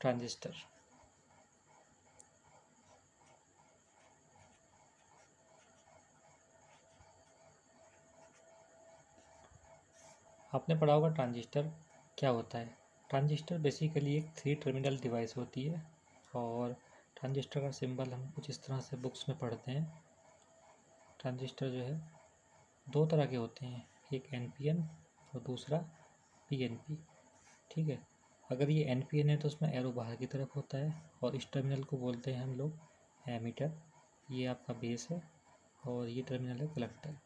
Transistor. आपने पढ़ा होगा ट्रांजिस्टर क्या होता है। ट्रांजिस्टर बेसिकली एक 3 टर्मिनल डिवाइस होती है और ट्रांजिस्टर का सिंबल हम कुछ इस तरह से बुक्स में पढ़ते हैं। ट्रांजिस्टर जो है 2 तरह के होते हैं, एक NPN और दूसरा PNP। ठीक है, अगर ये NPN है तो उसमें एरो बाहर की तरफ होता है और इस टर्मिनल को बोलते हैं हम लोग एमीटर। ये आपका बेस है और ये टर्मिनल है कलेक्टर।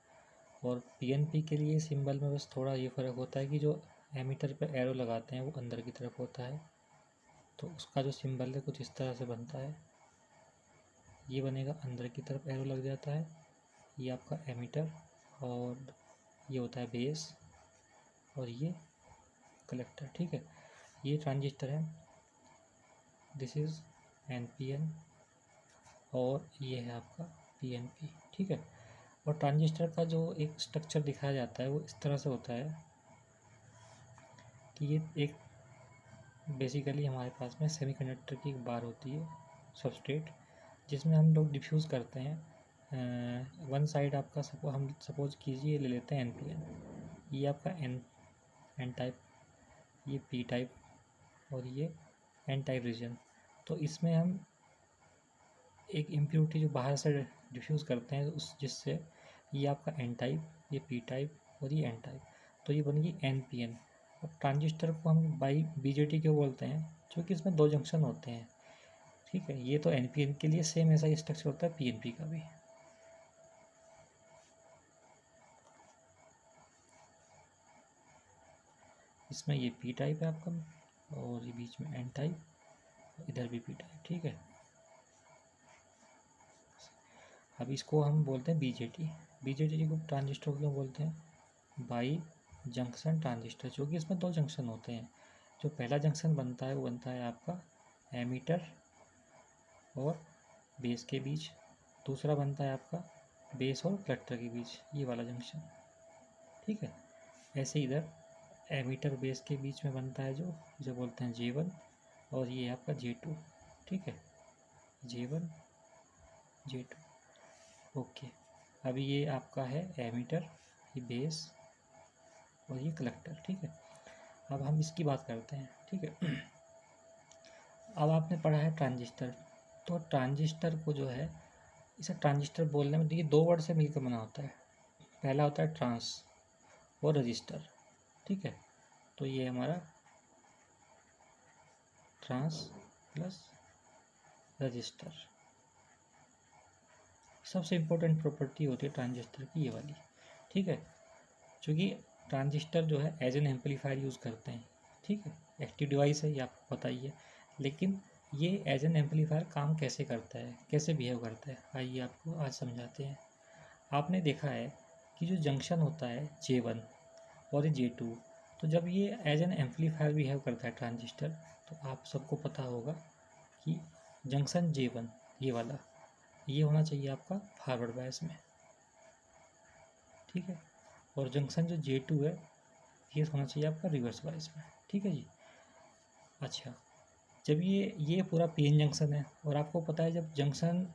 और PNP के लिए सिंबल में बस थोड़ा ये फ़र्क होता है कि जो एमीटर पे एरो लगाते हैं वो अंदर की तरफ होता है, तो उसका जो सिंबल है कुछ इस तरह से बनता है। ये बनेगा, अंदर की तरफ एरो लग जाता है, ये आपका एमीटर, और ये होता है बेस और ये कलेक्टर। ठीक है, ये ट्रांजिस्टर है, दिस इज़ NPN और ये है आपका PNP। ठीक है, और ट्रांजिस्टर का जो एक स्ट्रक्चर दिखाया जाता है वो इस तरह से होता है कि ये एक बेसिकली हमारे पास में सेमीकंडक्टर की एक बार होती है, सबस्ट्रेट, जिसमें हम लोग डिफ्यूज़ करते हैं। वन साइड आपका हम सपोज कीजिए ले लेते हैं NPN, ये आपका N टाइप, ये P टाइप और ये N टाइप रीजन। तो इसमें हम एक इम्प्योरिटी जो बाहर से डिफ्यूज़ करते हैं उस जिससे ये आपका N टाइप, ये P टाइप और ये N टाइप, तो ये बन गई NPN। अब ट्रांजिस्टर को हम BJT क्यों बोलते हैं, क्योंकि इसमें 2 जंक्शन होते हैं। ठीक है, ये तो NPN के लिए सेम ऐसा ही स्ट्रक्चर होता है PNP का भी। इसमें ये P टाइप है आपका और ये बीच में N टाइप, इधर भी P टाइप। ठीक है, अब इसको हम बोलते हैं BJT को ट्रांजिस्टर क्यों बोलते हैं, बाई जंक्शन ट्रांजिस्टर, क्योंकि इसमें 2 जंक्शन होते हैं। जो पहला जंक्शन बनता है वो बनता है आपका एमीटर और बेस के बीच, दूसरा बनता है आपका बेस और कलेक्टर के बीच, ये वाला जंक्शन। ठीक है, ऐसे इधर एमीटर बेस के बीच में बनता है जो बोलते हैं J1 और ये आपका J2। ठीक है, J1 J2। ओके, अभी ये आपका है एमीटर, ये बेस और ये कलेक्टर। ठीक है, अब हम इसकी बात करते हैं। ठीक है, अब आपने पढ़ा है ट्रांजिस्टर, तो ट्रांजिस्टर को जो है, इसे ट्रांजिस्टर बोलने में देखिए 2 वर्ड से मिलकर बना होता है। पहला होता है ट्रांस और रजिस्टर। ठीक है, तो ये हमारा ट्रांस प्लस रजिस्टर। सबसे इम्पोर्टेंट प्रॉपर्टी होती है ट्रांजिस्टर की ये वाली। ठीक है, क्योंकि ट्रांजिस्टर जो है एज एन एम्पलीफायर यूज़ करते हैं। ठीक है, एक्टिव डिवाइस है, ये आपको पता ही है, लेकिन ये एज एन एम्पलीफायर काम कैसे करता है, कैसे बिहेव करता है, आइए आपको आज समझाते हैं। आपने देखा है कि जो जंक्शन होता है J1 और ये J2, तो जब ये एज एन एम्पलीफायर बिहेव करता है ट्रांजिस्टर, तो आप सबको पता होगा कि जंक्शन J1 ये वाला, ये होना चाहिए आपका फॉरवर्ड बायस में। ठीक है, और जंक्शन जो J2 है ये होना चाहिए आपका रिवर्स बायस में। ठीक है जी। अच्छा, जब ये पूरा PN जंक्शन है और आपको पता है जब जंक्शन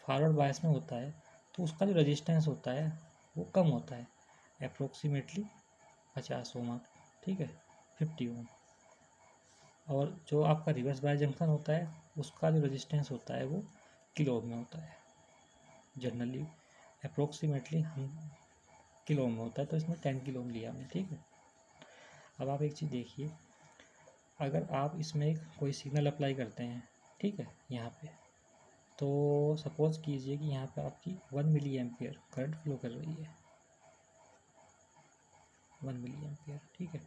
फॉरवर्ड बायस में होता है तो उसका जो रेजिस्टेंस होता है वो कम होता है, अप्रोक्सीमेटली 50 ओम। ठीक है, 50 ओम। और जो आपका रिवर्स बायस जंक्शन होता है उसका जो रेजिस्टेंस होता है वो किलो ओम में होता है, जनरली अप्रोक्सीमेटली हम किलो ओम में होता है, तो इसमें 10 किलो ओम लिया हमने। ठीक है, अब आप एक चीज़ देखिए, अगर आप इसमें एक कोई सिग्नल अप्लाई करते हैं, ठीक है, यहाँ पे, तो सपोज़ कीजिए कि यहाँ पे आपकी 1 मिली एम्पियर करंट फ्लो कर रही है, 1 मिली एम्पियर। ठीक है,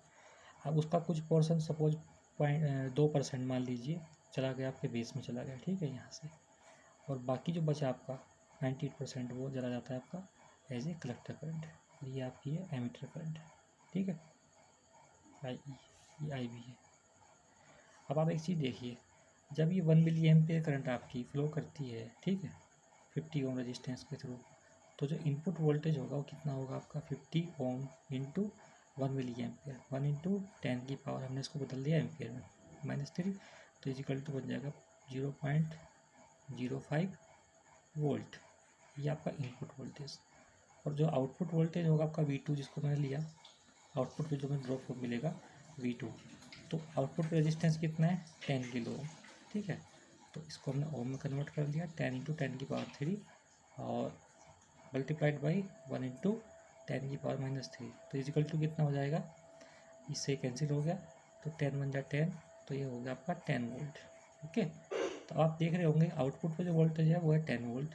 अब उसका कुछ पोर्शन सपोज 2% मान लीजिए चला गया आपके बेस में चला गया। ठीक है, यहाँ से, और बाकी जो बचा आपका 98% वो चला जाता है आपका एज ए कलेक्टर करंट, ये आपकी है एमीटर करंट। ठीक है, ये आई भी है। अब आप एक चीज़ देखिए, जब ये 1 मिली एम्पियर करंट आपकी फ्लो करती है, ठीक है, 50 ओम रेजिस्टेंस के थ्रू, तो जो इनपुट वोल्टेज होगा वो कितना होगा आपका 50 ohm into 1 milli ampere, 1 into 10 की पावर, हमने इसको बदल दिया एम्पियर में, -3, तो इजिकल टू बन जाएगा 0.05 वोल्ट, ये आपका इनपुट वोल्टेज। और जो आउटपुट वोल्टेज होगा आपका V2 जिसको मैंने लिया, आउटपुट पे जो मैं ड्रॉप मिलेगा V2, तो आउटपुट रेजिस्टेंस कितना है 10 किलो ओम, ठीक है। तो इसको हमने ओम में कन्वर्ट कर दिया, 10 इंटू 10⁻³ और मल्टीप्लाइड बाई 1 इंटू 10⁻³ तो इजिकल टू कितना हो जाएगा, इससे कैंसिल हो गया, तो 10 × 10, तो ये हो गया आपका 10 वोल्ट। ओके, तो आप देख रहे होंगे आउटपुट पे जो वोल्टेज है वो है 10 वोल्ट,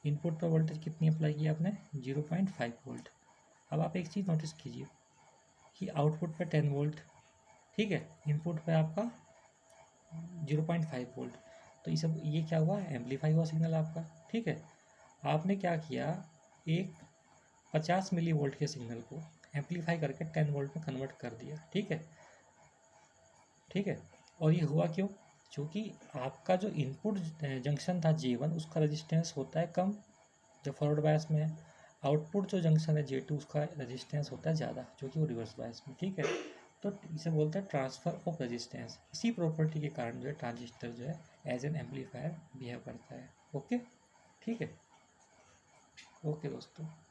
इनपुट पर वोल्टेज कितनी अप्लाई की आपने 0.5 वोल्ट। अब आप एक चीज़ नोटिस कीजिए कि आउटपुट पे 10 वोल्ट, ठीक है, इनपुट पे आपका 0.5 वोल्ट, तो ये क्या हुआ, एम्पलीफाई हुआ सिग्नल आपका, ठीक है। आपने क्या किया, एक 50 मिली वोल्ट के सिग्नल को एम्पलीफाई करके 10 वोल्ट में कन्वर्ट कर दिया, ठीक है, ठीक है। और ये हुआ क्यों, क्योंकि आपका जो इनपुट जंक्शन था J1 उसका रेजिस्टेंस होता है कम जब फॉरवर्ड बायस में है, आउटपुट जो जंक्शन है J2 उसका रेजिस्टेंस होता है ज़्यादा जो कि वो रिवर्स बायस में, ठीक है। तो इसे बोलते हैं ट्रांसफ़र ऑफ रेजिस्टेंस। इसी प्रॉपर्टी के कारण जो है ट्रांजिस्टर जो है एज एन एम्पलीफायर बिहेव करता है। ओके, ठीक है, ओके दोस्तों।